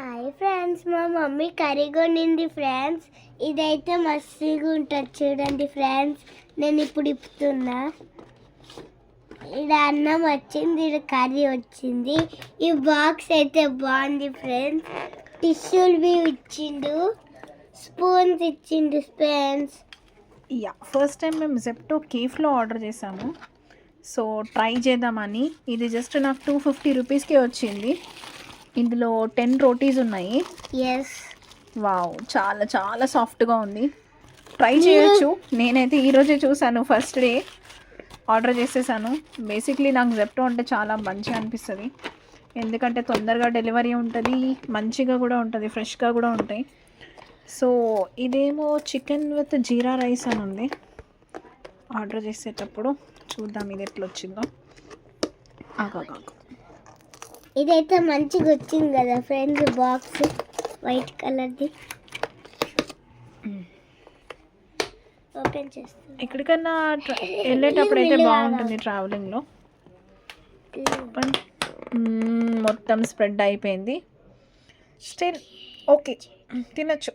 Hi friends, మా mummy curry కొనింది friends. ఇదైతే మస్తుగా ఉంటుంది చూడండి ఫ్రెండ్స్. నేను ఇప్పుడు ఇప్పుతున్నా. ఇక్కడ అన్నం వచ్చింది, ఇక్కడ కర్రీ వచ్చింది. ఈ బాక్స్ అయితే బాగుంది ఫ్రెండ్స్. టిష్యూలు బి ఇచ్చిండు, స్పూన్స్ ఇచ్చిండు ఫ్రెండ్స్. ఫస్ట్ టైం మేము జెప్టో కేఫ్లో ఆర్డర్ చేసాము. సో ట్రై చేద్దామని. ఇది జస్ట్ నాకు 250 రూపీస్కే వచ్చింది. ఇందులో 10 రోటీస్ ఉన్నాయి. ఎస్, వావ్, చాలా చాలా సాఫ్ట్గా ఉంది. ట్రై చేయొచ్చు. నేనైతే ఈరోజే చూసాను, ఫస్ట్ డే ఆర్డర్ చేసేసాను. బేసిక్లీ నాకు జెప్టో అంటే చాలా మంచిగా అనిపిస్తుంది, ఎందుకంటే తొందరగా డెలివరీ ఉంటుంది, మంచిగా కూడా ఉంటుంది, ఫ్రెష్గా కూడా ఉంటాయి. సో ఇదేమో చికెన్ విత్ జీరా రైస్ అని ఉంది. ఆర్డర్ చేసేటప్పుడు చూద్దాం ఇది ఎట్లా వచ్చిందో. ఇదైతే మంచిగా వచ్చింది కదా ఫ్రెండ్స్. బాక్స్ వైట్ కలర్ది. ఓపెన్ చేస్తాను. ఎక్కడికన్నా వెళ్ళేటప్పుడు అయితే బాగుంటుంది ట్రావెలింగ్లో. మొత్తం స్ప్రెడ్ అయిపోయింది. స్టిల్ ఓకే, తినచ్చు.